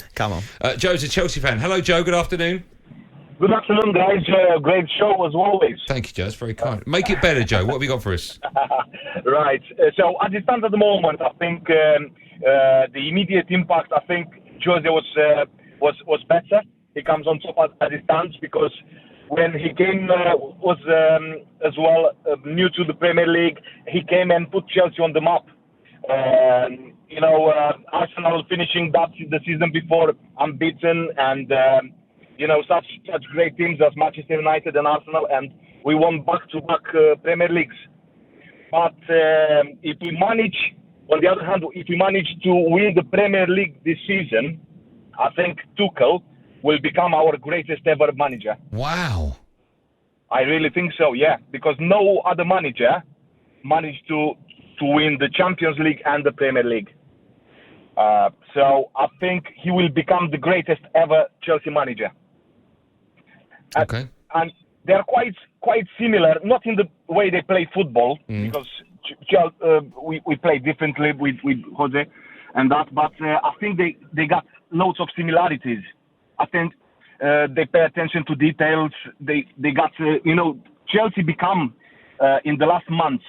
Ali. Come on. Joe's a Chelsea fan. Hello, Joe. Good afternoon. Good afternoon, guys. Great show as always. Thank you, Joe. It's very kind. Make it better, Joe. What have you got for us? Right. So as it stands at the moment, I think the immediate impact. I think Jose was better. He comes on top as it stands because when he came was as well new to the Premier League. He came and put Chelsea on the map. Arsenal finishing that the season before unbeaten and. Such great teams as Manchester United and Arsenal, and we won back-to-back Premier Leagues. But if we manage to win the Premier League this season, I think Tuchel will become our greatest ever manager. Wow. I really think so, yeah, because no other manager managed to win the Champions League and the Premier League. So I think he will become the greatest ever Chelsea manager. Okay. And they're quite similar, not in the way they play football, because we play differently with Jose and that, but I think they got loads of similarities. I think they pay attention to details. They got, Chelsea become, in the last month,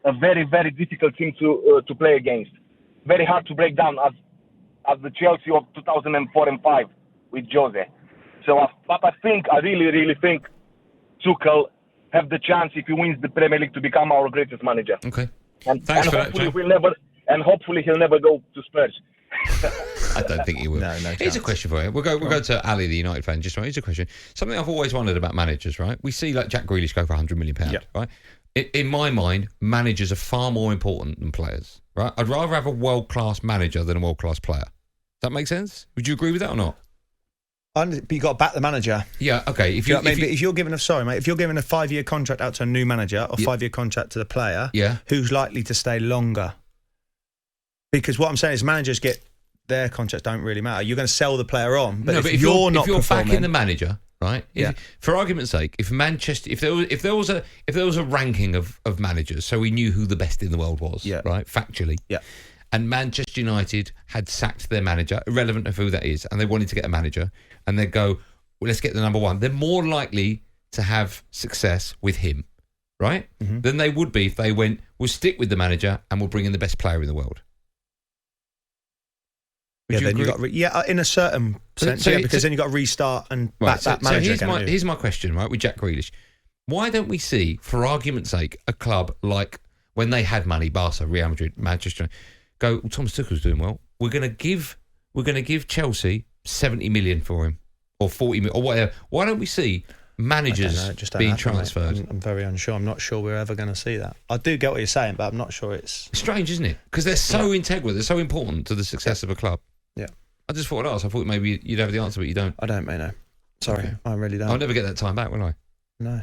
a very, very difficult team to play against. Very hard to break down as the Chelsea of 2004 and 5 with Jose. So, but I really, really think Tuchel have the chance if he wins the Premier League to become our greatest manager. Okay. Thanks for that, Joe. Hopefully he'll never go to Spurs. I don't think he will. No Here's a question for you. We'll go to Ali, the United fan. Just right. Here's a question. Something I've always wondered about managers. Right? We see like Jack Grealish go for £100 million. Right? In my mind, managers are far more important than players. Right? I'd rather have a world-class manager than a world-class player. Does that make sense? Would you agree with that or not? But you got to back the manager. Yeah, okay. If you're giving a 5-year contract out to a new manager or 5-year contract to the player, who's likely to stay longer? Because what I'm saying is managers get their contracts don't really matter. You're going to sell the player on, but if you're backing the manager, right? For argument's sake, if Manchester, if there was a ranking of managers, so we knew who the best in the world was, right? Factually, and Manchester United had sacked their manager, irrelevant of who that is, and they wanted to get a manager, and they go, well, let's get the number one. They're more likely to have success with him, right? Mm-hmm. Than they would be if they went, we'll stick with the manager and we'll bring in the best player in the world. In a certain sense, because then you've got to restart and back that manager. So here's my question, right, with Jack Grealish. Why don't we see, for argument's sake, a club like when they had money, Barca, Real Madrid, Manchester, go, well, Thomas Tuchel's doing well. We're going to give Chelsea 70 million for him, or 40 million, or whatever. Why don't we see managers being transferred? I'm very unsure. I'm not sure we're ever going to see that. I do get what you're saying, but I'm not sure it's strange, isn't it? Because they're so integral, they're so important to the success of a club. Yeah. I just thought I'd ask. I thought maybe you'd have the answer, but you don't. I don't, mate, no. Sorry, okay. I really don't. I'll never get that time back, will I? No.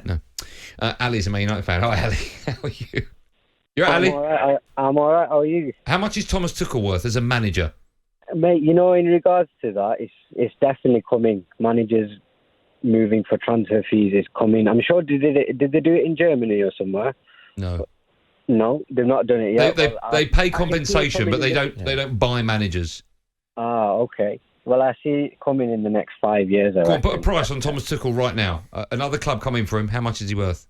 Ali's a Man United fan. Hi, Ali. How are you? You're right, Ali? I'm all right. How are you? How much is Thomas Tuchel worth as a manager? Mate, in regards to that, it's definitely coming. Managers moving for transfer fees is coming. I'm sure, did they do it in Germany or somewhere? No. No, they've not done it yet. They pay compensation, but they don't buy managers. Ah, okay. Well, I see it coming in the next 5 years. Go on, put a price on Thomas Tuchel right now. Another club coming for him. How much is he worth?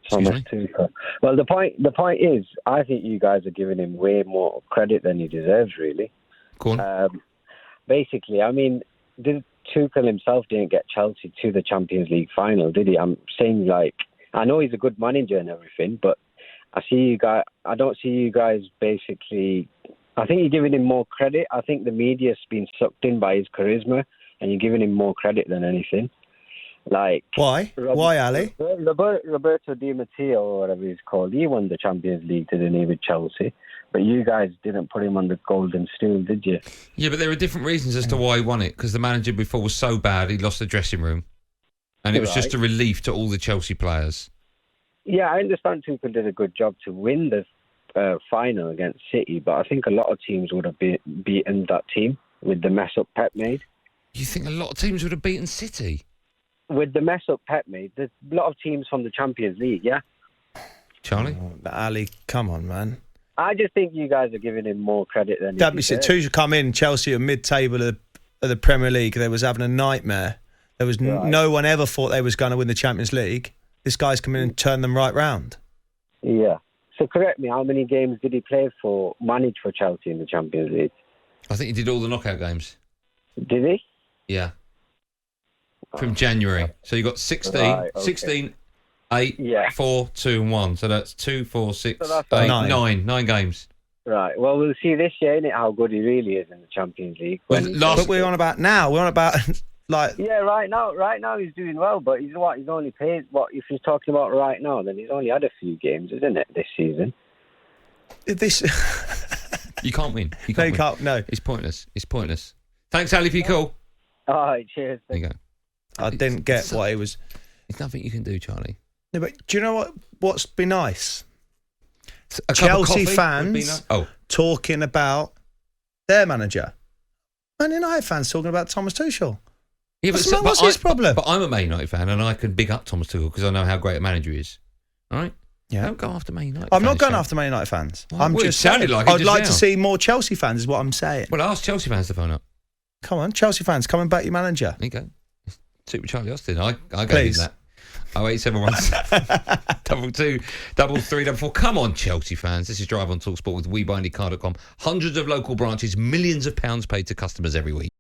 Thomas Tuchel. Well, the point is, I think you guys are giving him way more credit than he deserves, really. Go on. Basically, Tuchel himself didn't get Chelsea to the Champions League final, did he? I'm saying, I know he's a good manager and everything, but I don't see you guys basically. I think you're giving him more credit. I think the media's been sucked in by his charisma, and you're giving him more credit than anything. Why? Why, Ali? Roberto Di Matteo, or whatever he's called, he won the Champions League, didn't he, with Chelsea? But you guys didn't put him on the golden stool, did you? Yeah, but there are different reasons as to why he won it, because the manager before was so bad he lost the dressing room, and it was just a relief to all the Chelsea players. Yeah, I understand Tuchel did a good job to win the final against City, but I think a lot of teams would have beaten that team with the mess up Pep made. You think a lot of teams would have beaten City? With the mess up Pep made, there's a lot of teams from the Champions League, yeah? Charlie? Ali, come on, man. I just think you guys are giving him more credit than Don't be silly. Tuchel come in, Chelsea are mid-table of the Premier League. They was having a nightmare. There was no one ever thought they was going to win the Champions League. This guy's come in and turned them right round. Yeah. So correct me, how many games did he manage for Chelsea in the Champions League? I think he did all the knockout games. Did he? Yeah. From January. So you got 16, 8, 4, 2 and 1. So that's 2, 4, 6, 8, 9 games. Right. Well, we'll see this year, innit, how good he really is in the Champions League. But we're on about now. We're on about like. Yeah, right now he's doing well, but he's only played if he's talking about right now, then he's only had a few games, isn't it, this season? You can't win. You can't. No. It's pointless. Thanks, Ali, for your call. All right, cheers. There you go. I didn't get what it was. There's nothing you can do, Charlie. No, but do you know what's been nice? Chelsea fans talking about their manager. Man United fans talking about Thomas Tuchel. Yeah, what's his problem? But I'm a Man United fan and I can big up Thomas Tuchel because I know how great a manager he is. All right? Yeah. Don't go after Man United I'm not going after Man United fans. Well, I'm just saying. I'd like to see more Chelsea fans is what I'm saying. Well, ask Chelsea fans to phone up. Come on, Chelsea fans, come and back your manager. There you go. Super Charlie Austin. I gave him that. 0871 22 3344. Come on, Chelsea fans. This is Drive on talkSPORT with WeBuyAnyCar.com. Hundreds of local branches, millions of pounds paid to customers every week.